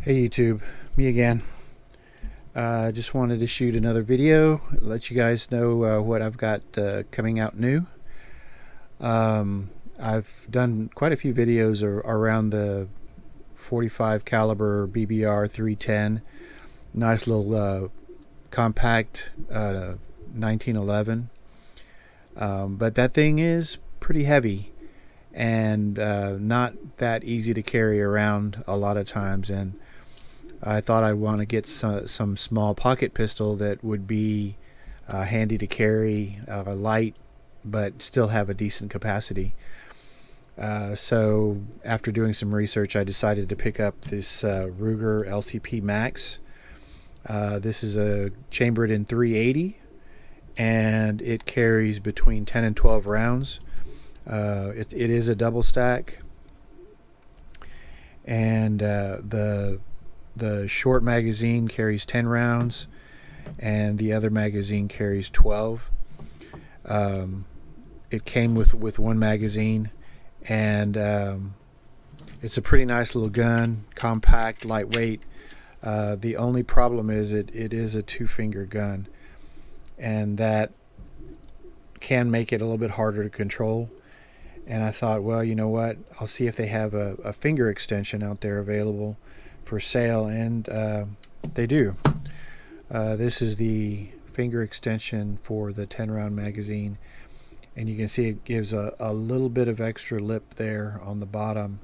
Hey YouTube, me again. Just wanted to shoot another video, let you guys know what I've got coming out new. I've done quite a few videos around the 45 caliber BBR 310, nice little compact 1911. But that thing is pretty heavy and not that easy to carry around a lot of times, and I thought I'd want to get some small pocket pistol that would be handy to carry, light, but still have a decent capacity. So after doing some research, I decided to pick up this Ruger LCP Max. This is a chambered in 380, and it carries between 10 and 12 rounds. It is a double stack, and the short magazine carries 10 rounds, and the other magazine carries 12. It came with one magazine, and it's a pretty nice little gun, compact, lightweight. The only problem is it is a two-finger gun, and that can make it a little bit harder to control. And I thought, well, you know what? I'll see if they have a finger extension out there available for sale, and they do. This is the finger extension for the 10 round magazine, and you can see it gives a little bit of extra lip there on the bottom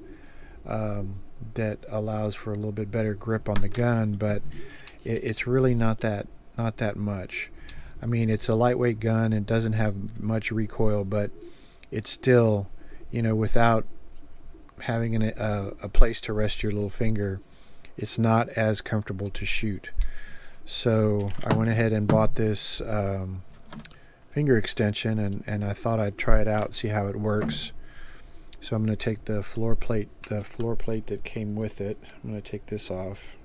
that allows for a little bit better grip on the gun, but it's really not that much. I mean, it's a lightweight gun, it doesn't have much recoil, but it's still, without having a place to rest your little finger, it's not as comfortable to shoot. So I went ahead and bought this finger extension, and I thought I'd try it out, see how it works. So I'm going to take the floor plate that came with it. I'm going to take this off,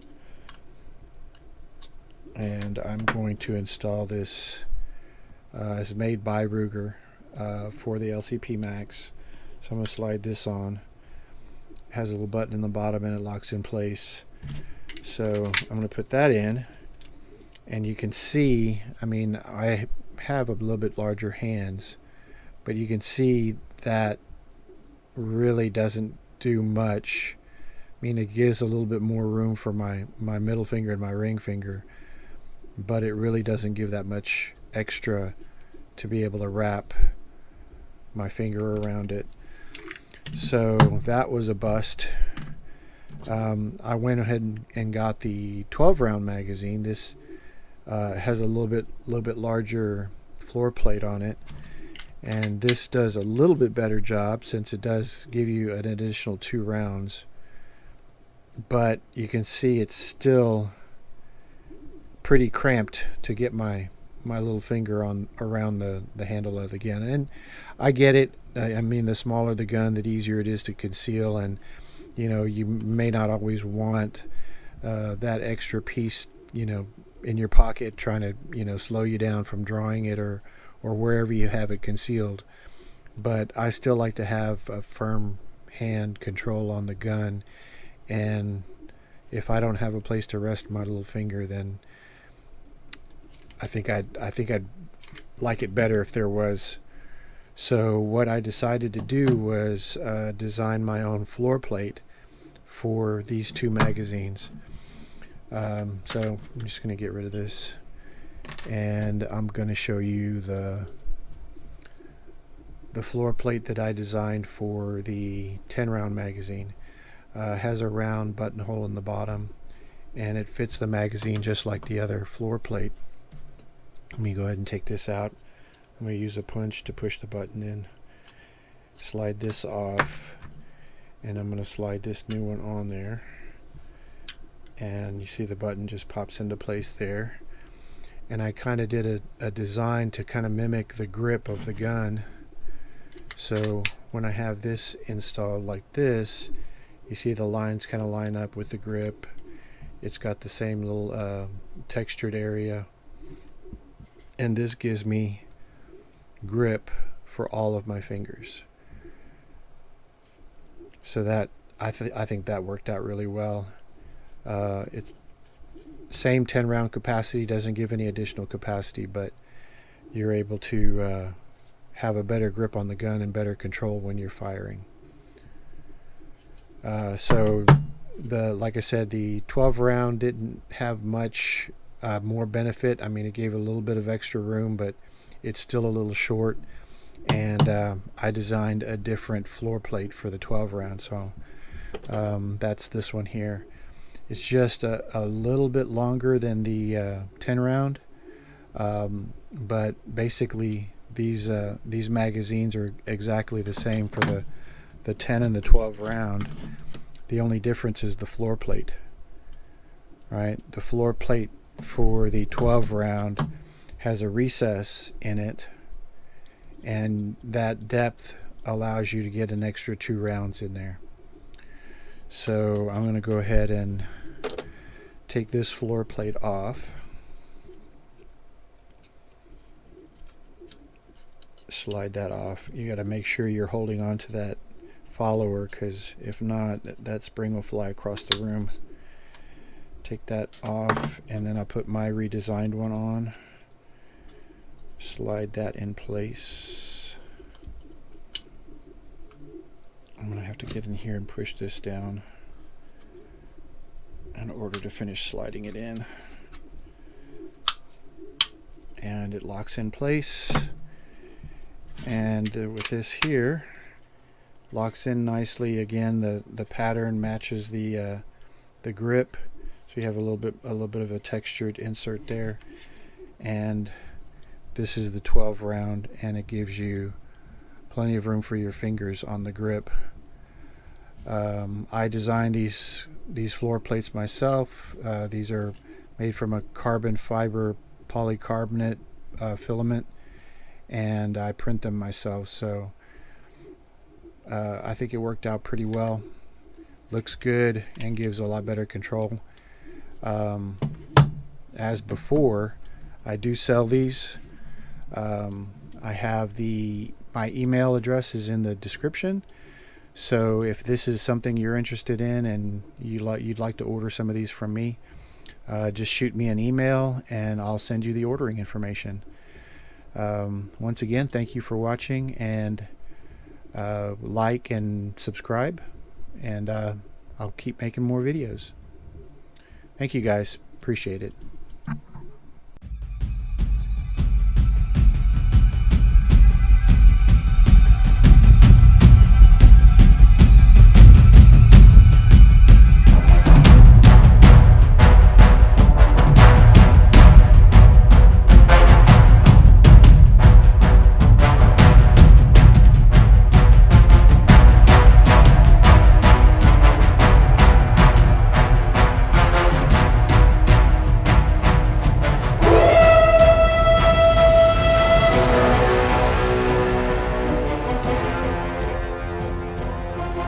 and I'm going to install this. It's made by Ruger for the LCP Max. So I'm going to slide this on. It has a little button in the bottom, and it locks in place. So I'm going to put that in, and you can see, I mean, I have a little bit larger hands, but you can see that really doesn't do much. I mean, it gives a little bit more room for my middle finger and my ring finger, but it really doesn't give that much extra to be able to wrap my finger around it. So that was a bust. I went ahead and got the 12 round magazine. This has a little bit larger floor plate on it, and this does a little bit better job since it does give you an additional 2 rounds, but you can see it's still pretty cramped to get my little finger on around the handle of the gun. And I get it. I mean, the smaller the gun, the easier it is to conceal, and you may not always want that extra piece in your pocket trying to slow you down from drawing it or wherever you have it concealed. But I still like to have a firm hand control on the gun, and if I don't have a place to rest my little finger, then I think I'd like it better if there was. So what I decided to do was design my own floor plate for these 2 magazines. So I'm just going to get rid of this, and I'm going to show you the floor plate that I designed for the 10 round magazine. Has a round buttonhole in the bottom, and it fits the magazine just like the other floor plate. Let me go ahead and take this out. I'm going to use a punch to push the button in, slide this off, and I'm going to slide this new one on there, and you see the button just pops into place there. And I kind of did a design to kind of mimic the grip of the gun. So when I have this installed like this, you see the lines kind of line up with the grip. It's got the same little textured area, and this gives me grip for all of my fingers. So that I think that worked out really well. It's same 10 round capacity, doesn't give any additional capacity, but you're able to have a better grip on the gun and better control when you're firing. So like I said, the 12 round didn't have much more benefit. I mean, it gave a little bit of extra room, but it's still a little short. And I designed a different floor plate for the 12 round, so that's this one here. It's just a little bit longer than the 10 round, but basically these magazines are exactly the same for the 10 and the 12 round. The only difference is the floor plate. Right? The floor plate for the 12 round has a recess in it, and that depth allows you to get an extra 2 rounds in there. So I'm going to go ahead and take this floor plate off. Slide that off. You got to make sure you're holding on to that follower, because if not, that spring will fly across the room. Take that off, and then I'll put my redesigned one on. Slide that in place. I'm going to have to get in here and push this down in order to finish sliding it in. And it locks in place. And with this here, locks in nicely. Again, the pattern matches the grip, so you have a little bit of a textured insert there. And this is the 12 round, and it gives you plenty of room for your fingers on the grip. I designed these floor plates myself. These are made from a carbon fiber polycarbonate filament, and I print them myself, so I think it worked out pretty well. Looks good and gives a lot better control. As before, I do sell these. I have my email address is in the description, so if this is something you're interested in and you'd like to order some of these from me, just shoot me an email and I'll send you the ordering information. Once again, thank you for watching, and like and subscribe, and I'll keep making more videos. Thank you guys, appreciate it.